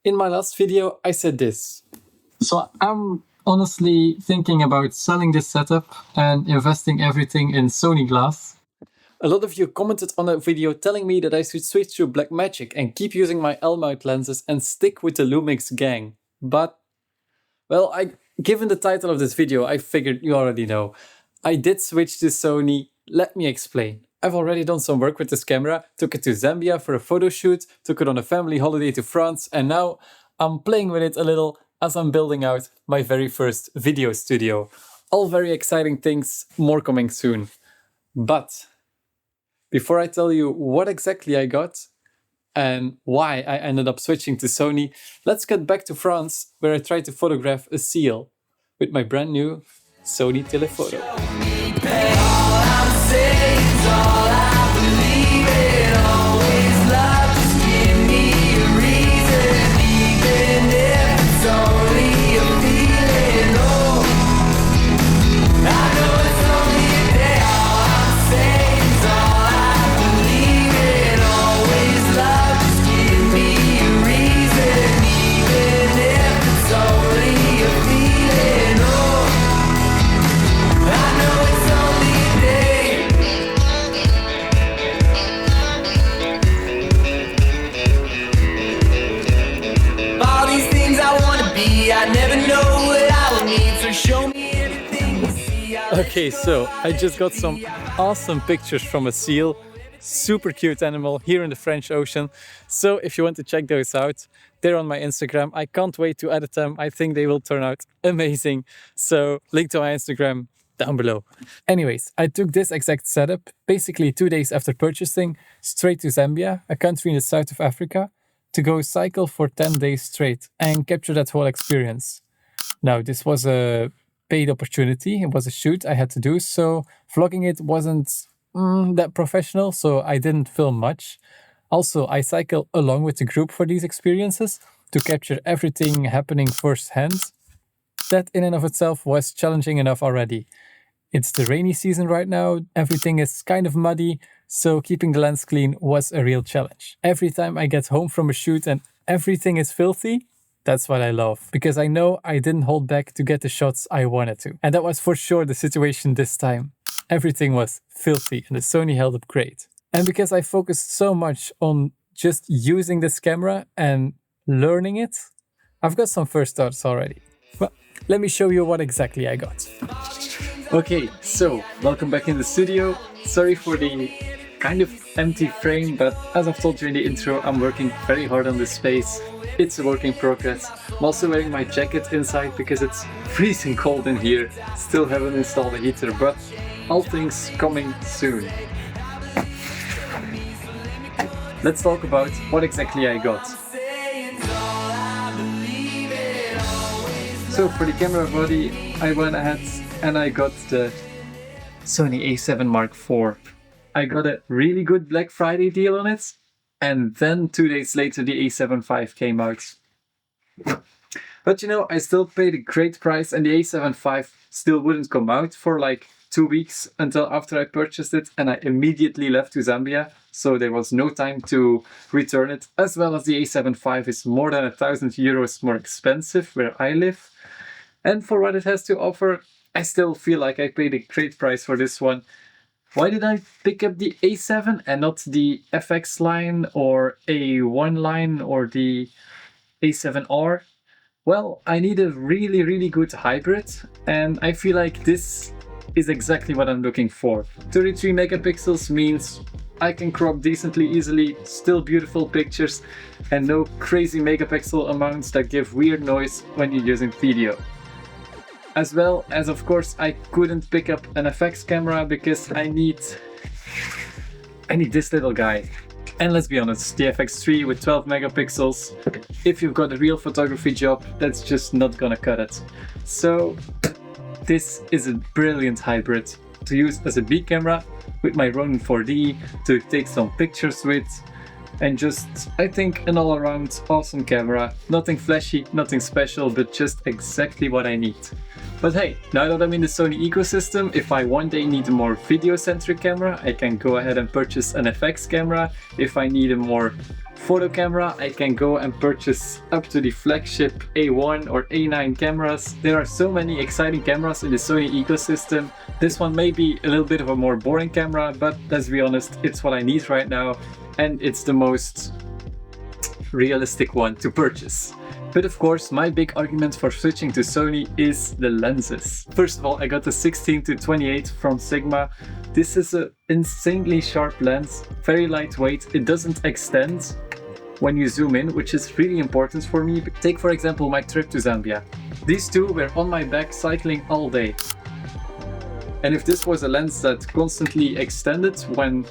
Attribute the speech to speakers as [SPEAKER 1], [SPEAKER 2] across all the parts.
[SPEAKER 1] In my last video, I said this.
[SPEAKER 2] So I'm honestly thinking about selling this setup and investing everything in Sony glass.
[SPEAKER 1] A lot of you commented on that video telling me that I should switch to Blackmagic and keep using my L-mount lenses and stick with the Lumix gang. But, well, given the title of this video, I figured you already know. I did switch to Sony. Let me explain. I've already done some work with this camera, took it to Zambia for a photo shoot, took it on a family holiday to France, and now I'm playing with it a little as I'm building out my very first video studio. All very exciting things, more coming soon. But before I tell you what exactly I got and why I ended up switching to Sony, let's get back to France, where I tried to photograph a seal with my brand new Sony telephoto. Okay, so I just got some awesome pictures from a seal, super cute animal here in the French Ocean. So if you want to check those out, they're on my Instagram. I can't wait to edit them. I think they will turn out amazing. So link to my Instagram down below. Anyways, I took this exact setup basically 2 days after purchasing straight to Zambia, a country in the south of Africa, to go cycle for 10 days straight and capture that whole experience. Now, this was a paid opportunity. It was a shoot I had to do, so vlogging it wasn't that professional, so I didn't film much. Also, I cycle along with the group for these experiences to capture everything happening firsthand. That in and of itself was challenging enough already. It's the rainy season right now, everything is kind of muddy, so keeping the lens clean was a real challenge. Every time I get home from a shoot and everything is filthy, that's what I love, because I know I didn't hold back to get the shots I wanted to. And that was for sure the situation this time. Everything was filthy and the Sony held up great. And because I focused so much on just using this camera and learning it, I've got some first thoughts already. Well, let me show you what exactly I got. Okay, so welcome back in the studio. Sorry for the kind of empty frame, but as I've told you in the intro, I'm working very hard on this space. It's a work in progress. I'm also wearing my jacket inside because it's freezing cold in here. Still haven't installed a heater, but all things coming soon. Let's talk about what exactly I got. So for the camera body, I went ahead and I got the Sony a7 Mark IV. I got a really good Black Friday deal on it. And then 2 days later, the a7 IV came out. But you know, I still paid a great price, and the a7 IV still wouldn't come out for like 2 weeks until after I purchased it, and I immediately left to Zambia, so there was no time to return it, as well as the a7 IV is more than €1,000 more expensive where I live. And for what it has to offer, I still feel like I paid a great price for this one. Why did I pick up the A7 and not the FX line or A1 line or the A7R? Well, I need a really good hybrid, and I feel like this is exactly what I'm looking for. 33 megapixels means I can crop decently easily, still beautiful pictures, and no crazy megapixel amounts that give weird noise when you're using video. As well as, of course, I couldn't pick up an FX camera because I need this little guy. And let's be honest, the FX3 with 12 megapixels, if you've got a real photography job, that's just not gonna cut it. So this is a brilliant hybrid to use as a B camera with my Ronin 4D to take some pictures with, and just, I think, an all-around awesome camera. Nothing flashy, nothing special, but just exactly what I need. But hey, now that I'm in the Sony ecosystem, if I one day need a more video-centric camera, I can go ahead and purchase an FX camera. If I need a more photo camera, I can go and purchase up to the flagship A1 or A9 cameras. There are so many exciting cameras in the Sony ecosystem. This one may be a little bit of a more boring camera, but let's be honest, it's what I need right now, and it's the most realistic one to purchase. But of course, my big argument for switching to Sony is the lenses. First of all, I got the 16-28 from Sigma. This is an insanely sharp lens, very lightweight. It doesn't extend when you zoom in, which is really important for me. Take for example my trip to Zambia. These two were on my back cycling all day. And if this was a lens that constantly extended when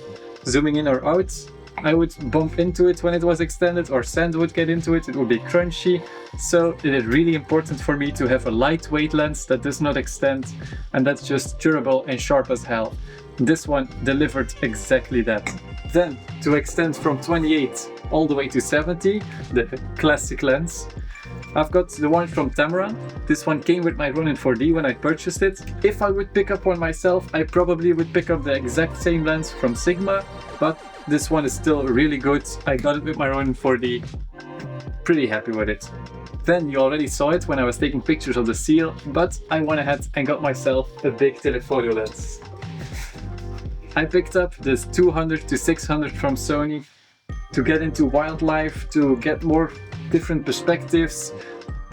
[SPEAKER 1] zooming in or out, I would bump into it when it was extended, or sand would get into it, it would be crunchy. So it is really important for me to have a lightweight lens that does not extend and that's just durable and sharp as hell. This one delivered exactly that. Then, to extend from 28 all the way to 70, the classic lens, I've got the one from Tamron. This one came with my Ronin 4D when I purchased it. If I would pick up one myself, I probably would pick up the exact same lens from Sigma, but this one is still really good. I got it with my Ronin 4D. Pretty happy with it. Then you already saw it when I was taking pictures of the seal, but I went ahead and got myself a big telephoto lens. I picked up this 200-600 from Sony to get into wildlife, to get more different perspectives,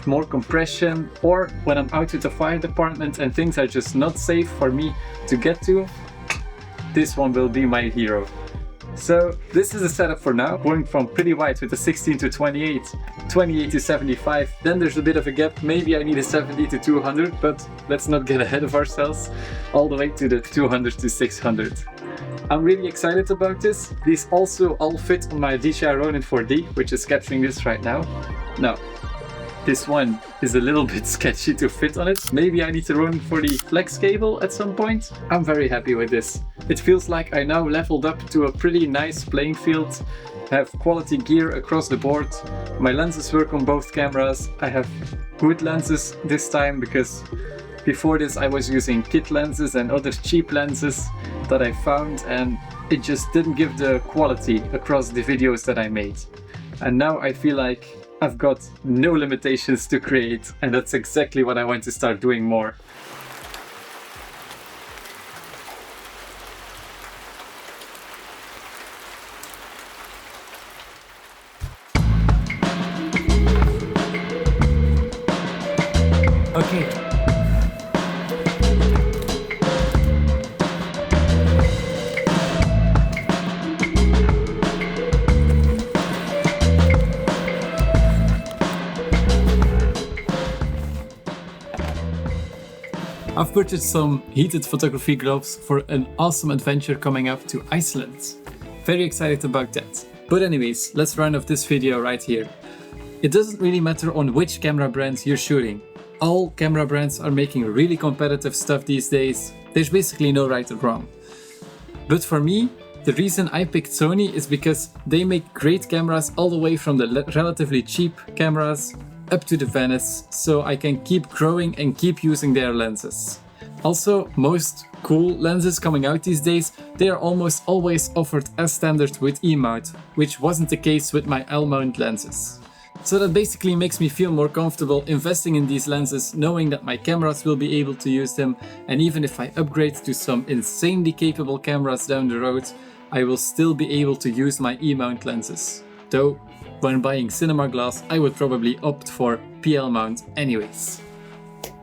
[SPEAKER 1] more compression, or when I'm out with the fire department and things are just not safe for me to get to, this one will be my hero. So this is the setup for now, going from pretty wide with the 16-28, 28-75, then there's a bit of a gap, maybe I need a 70-200, but let's not get ahead of ourselves, all the way to the 200-600. I'm really excited about this. These also all fit on my DJI Ronin 4D, which is capturing this right now. Now, this one is a little bit sketchy to fit on it. Maybe I need to run for the flex cable at some point. I'm very happy with this. It feels like I now leveled up to a pretty nice playing field, have quality gear across the board. My lenses work on both cameras. I have good lenses this time because before this I was using kit lenses and other cheap lenses that I found, and it just didn't give the quality across the videos that I made. And now I feel like I've got no limitations to create, and that's exactly what I want to start doing more. Okay. I've purchased some heated photography gloves for an awesome adventure coming up to Iceland. Very excited about that. But anyways, let's round off this video right here. It doesn't really matter on which camera brands you're shooting. All camera brands are making really competitive stuff these days. There's basically no right or wrong. But for me, the reason I picked Sony is because they make great cameras all the way from the relatively cheap cameras up to the Venice, so I can keep growing and keep using their lenses. Also, most cool lenses coming out these days, they are almost always offered as standard with E-mount, which wasn't the case with my L-mount lenses. So that basically makes me feel more comfortable investing in these lenses, knowing that my cameras will be able to use them, and even if I upgrade to some insanely capable cameras down the road, I will still be able to use my E-mount lenses. Though, when buying cinema glass, I would probably opt for PL mount anyways.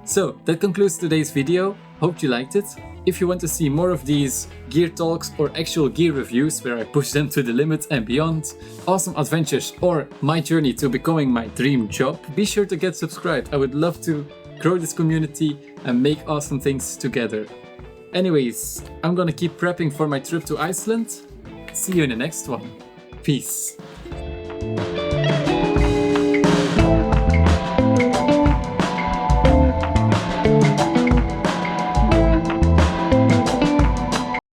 [SPEAKER 1] So, that concludes today's video. Hope you liked it. If you want to see more of these gear talks or actual gear reviews where I push them to the limit and beyond, awesome adventures, or my journey to becoming my dream job, be sure to get subscribed. I would love to grow this community and make awesome things together. Anyways, I'm gonna keep prepping for my trip to Iceland. See you in the next one. Peace.